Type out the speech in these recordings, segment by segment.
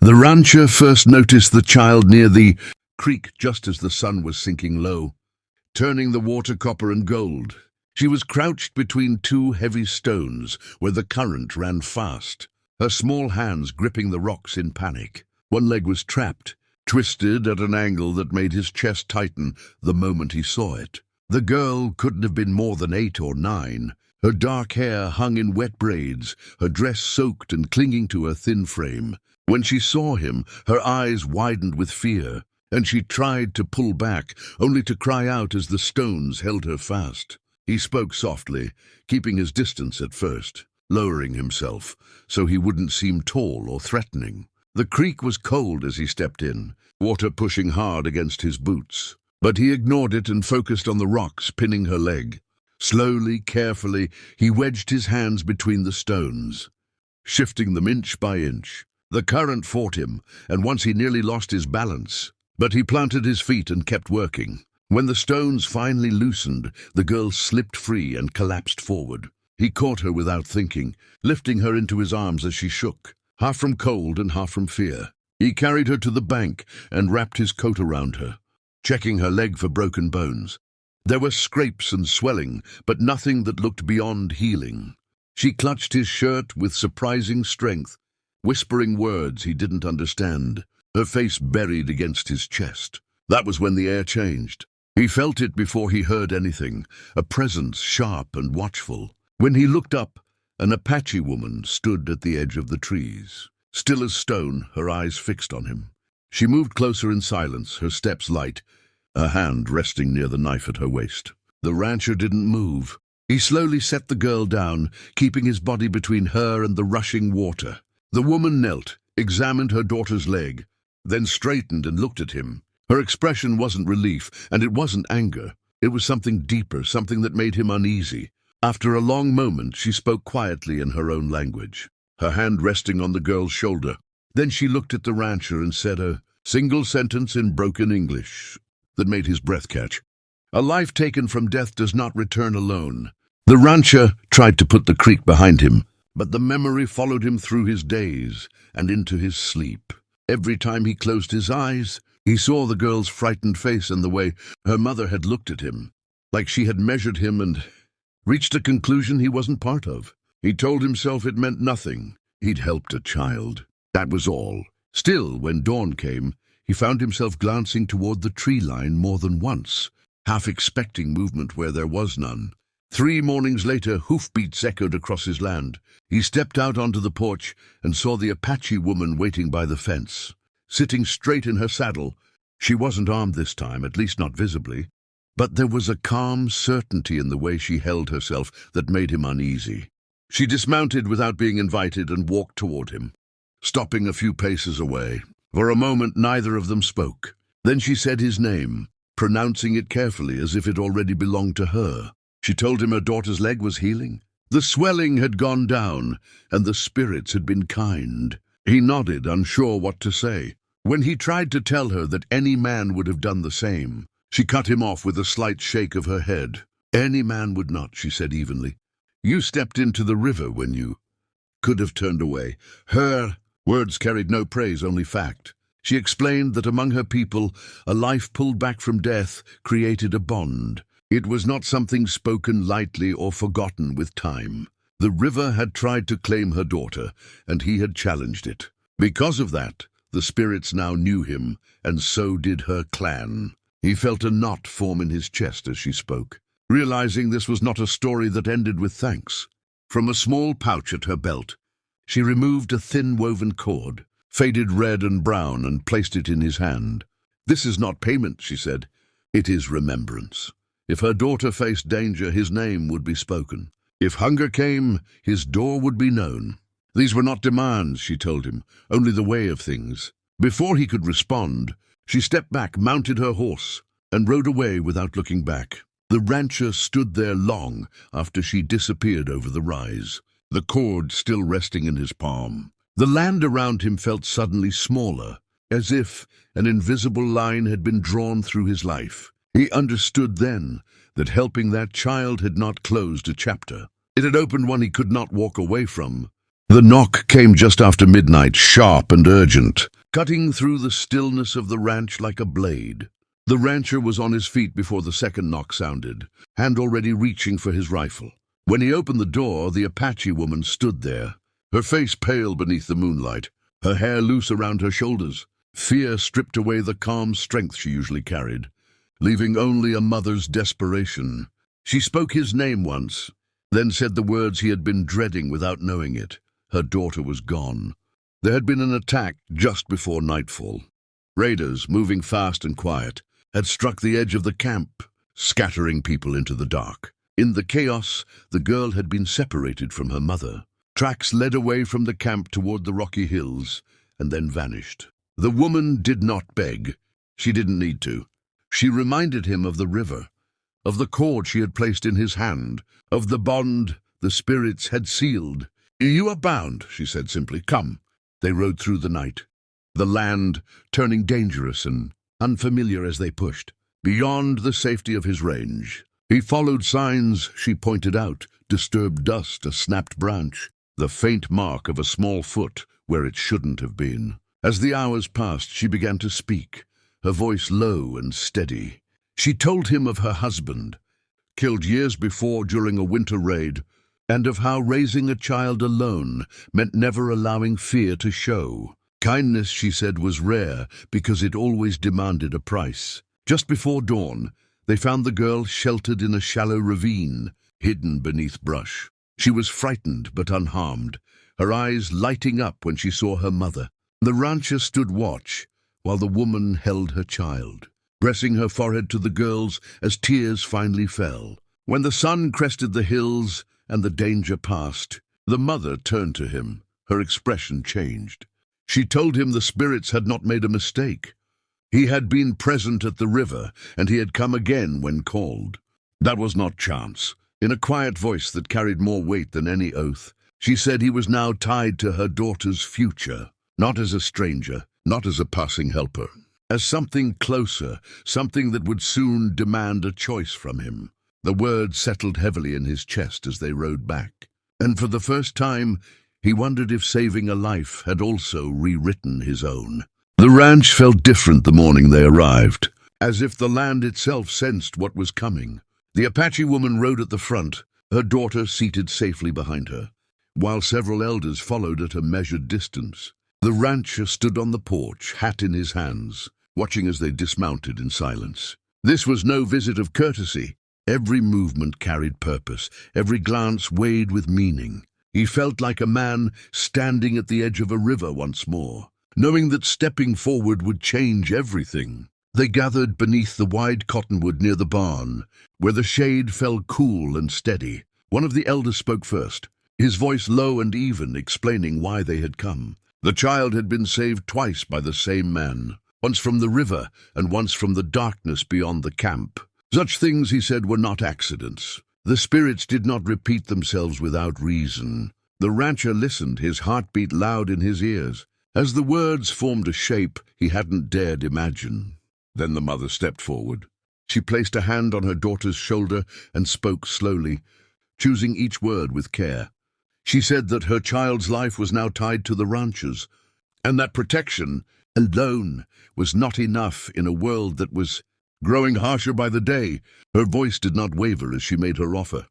The rancher first noticed the child near the creek just as the sun was sinking low, turning the water copper and gold. She was crouched between two heavy stones where the current ran fast, her small hands gripping the rocks in panic. One leg was trapped, twisted at an angle that made his chest tighten the moment he saw it. The girl couldn't have been more than 8 or 9. Her dark hair hung in wet braids, her dress soaked and clinging to her thin frame. When she saw him, her eyes widened with fear, and she tried to pull back, only to cry out as the stones held her fast. He spoke softly, keeping his distance at first, lowering himself so he wouldn't seem tall or threatening. The creek was cold as he stepped in, water pushing hard against his boots. But he ignored it and focused on the rocks pinning her leg. Slowly, carefully, he wedged his hands between the stones, shifting them inch by inch. The current fought him, and once he nearly lost his balance. But he planted his feet and kept working. When the stones finally loosened, the girl slipped free and collapsed forward. He caught her without thinking, lifting her into his arms as she shook, half from cold and half from fear. He carried her to the bank and wrapped his coat around her, checking her leg for broken bones. There were scrapes and swelling, but nothing that looked beyond healing. She clutched his shirt with surprising strength, whispering words he didn't understand, her face buried against his chest. That was when the air changed. He felt it before he heard anything, a presence sharp and watchful. When he looked up, an Apache woman stood at the edge of the trees, still as stone, her eyes fixed on him. She moved closer in silence, her steps light, a hand resting near the knife at her waist. The rancher didn't move. He slowly set the girl down, keeping his body between her and the rushing water. The woman knelt, examined her daughter's leg, then straightened and looked at him. Her expression wasn't relief, and it wasn't anger. It was something deeper, something that made him uneasy. After a long moment, she spoke quietly in her own language, her hand resting on the girl's shoulder. Then she looked at the rancher and said a single sentence in broken English that made his breath catch. A life taken from death does not return alone. The rancher tried to put the creek behind him, but the memory followed him through his days and into his sleep. Every time he closed his eyes, he saw the girl's frightened face and the way her mother had looked at him, like she had measured him and reached a conclusion he wasn't part of. He told himself it meant nothing. He'd helped a child. That was all. Still, when dawn came, he found himself glancing toward the tree line more than once, half expecting movement where there was none. 3 mornings later, hoofbeats echoed across his land. He stepped out onto the porch and saw the Apache woman waiting by the fence, sitting straight in her saddle. She wasn't armed this time, at least not visibly, but there was a calm certainty in the way she held herself that made him uneasy. She dismounted without being invited and walked toward him, stopping a few paces away. For a moment, neither of them spoke. Then she said his name, pronouncing it carefully as if it already belonged to her. She told him her daughter's leg was healing. The swelling had gone down, and the spirits had been kind. He nodded, unsure what to say. When he tried to tell her that any man would have done the same, she cut him off with a slight shake of her head. Any man would not, she said evenly. You stepped into the river when you could have turned away. Her words carried no praise, only fact. She explained that among her people, a life pulled back from death created a bond. It was not something spoken lightly or forgotten with time. The river had tried to claim her daughter, and he had challenged it. Because of that, the spirits now knew him, and so did her clan. He felt a knot form in his chest as she spoke, realizing this was not a story that ended with thanks. From a small pouch at her belt, she removed a thin woven cord, faded red and brown, and placed it in his hand. This is not payment, she said. It is remembrance. If her daughter faced danger, his name would be spoken. If hunger came, his door would be known. These were not demands, she told him, only the way of things. Before he could respond, she stepped back, mounted her horse, and rode away without looking back. The rancher stood there long after she disappeared over the rise, the cord still resting in his palm. The land around him felt suddenly smaller, as if an invisible line had been drawn through his life. He understood then that helping that child had not closed a chapter. It had opened one he could not walk away from. The knock came just after midnight, sharp and urgent. cutting through the stillness of the ranch like a blade. The rancher was on his feet before the second knock sounded, hand already reaching for his rifle. When he opened the door, the Apache woman stood there, her face pale beneath the moonlight, her hair loose around her shoulders. Fear stripped away the calm strength she usually carried, leaving only a mother's desperation. She spoke his name once, then said the words he had been dreading without knowing it. Her daughter was gone. There had been an attack just before nightfall. Raiders, moving fast and quiet, had struck the edge of the camp, scattering people into the dark. In the chaos, the girl had been separated from her mother. Tracks led away from the camp toward the rocky hills, and then vanished. The woman did not beg. She didn't need to. She reminded him of the river, of the cord she had placed in his hand, of the bond the spirits had sealed. "You are bound," she said simply. "Come." They rode through the night, the land turning dangerous and unfamiliar as they pushed, beyond the safety of his range. He followed signs she pointed out: disturbed dust, a snapped branch, the faint mark of a small foot where it shouldn't have been. As the hours passed, she began to speak, her voice low and steady. She told him of her husband, killed years before during a winter raid, and of how raising a child alone meant never allowing fear to show. Kindness, she said, was rare because it always demanded a price. Just before dawn, they found the girl sheltered in a shallow ravine, hidden beneath brush. She was frightened but unharmed, her eyes lighting up when she saw her mother. The rancher stood watch while the woman held her child, pressing her forehead to the girl's as tears finally fell. When the sun crested the hills and the danger passed, the mother turned to him. Her expression changed. She told him the spirits had not made a mistake. He had been present at the river, and he had come again when called. That was not chance. In a quiet voice that carried more weight than any oath, she said he was now tied to her daughter's future, not as a stranger, not as a passing helper, as something closer, something that would soon demand a choice from him. The words settled heavily in his chest as they rode back, and for the first time, he wondered if saving a life had also rewritten his own. The ranch felt different the morning they arrived, as if the land itself sensed what was coming. The Apache woman rode at the front, her daughter seated safely behind her, while several elders followed at a measured distance. The rancher stood on the porch, hat in his hands, watching as they dismounted in silence. This was no visit of courtesy. Every movement carried purpose, every glance weighed with meaning. He felt like a man standing at the edge of a river once more, knowing that stepping forward would change everything. They gathered beneath the wide cottonwood near the barn, where the shade fell cool and steady. One of the elders spoke first, his voice low and even, explaining why they had come. The child had been saved twice by the same man, once from the river and once from the darkness beyond the camp. Such things, he said, were not accidents. The spirits did not repeat themselves without reason. The rancher listened, his heartbeat loud in his ears, as the words formed a shape he hadn't dared imagine. Then the mother stepped forward. She placed a hand on her daughter's shoulder and spoke slowly, choosing each word with care. She said that her child's life was now tied to the rancher's, and that protection alone was not enough in a world that was growing harsher by the day. Her voice did not waver as she made her offer.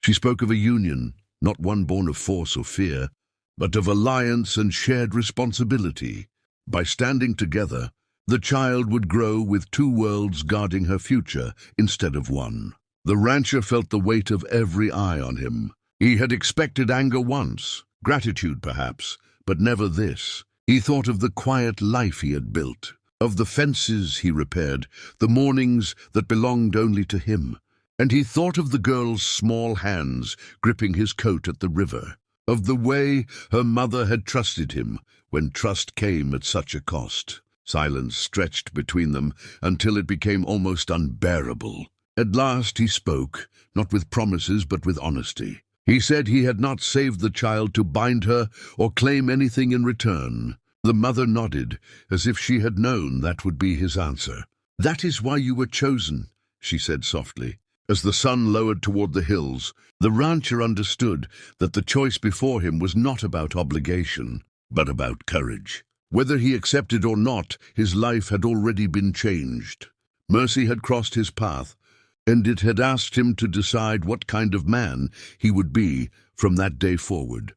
She spoke of a union, not one born of force or fear, but of alliance and shared responsibility. By standing together, the child would grow with two worlds guarding her future instead of one. The rancher felt the weight of every eye on him. He had expected anger once, gratitude perhaps, but never this. He thought of the quiet life he had built, of the fences he repaired, the mornings that belonged only to him. And he thought of the girl's small hands gripping his coat at the river, of the way her mother had trusted him when trust came at such a cost. Silence stretched between them until it became almost unbearable. At last he spoke, not with promises but with honesty. He said he had not saved the child to bind her or claim anything in return. The mother nodded, as if she had known that would be his answer. "That is why you were chosen," she said softly. As the sun lowered toward the hills, the rancher understood that the choice before him was not about obligation, but about courage. Whether he accepted or not, his life had already been changed. Mercy had crossed his path, and it had asked him to decide what kind of man he would be from that day forward.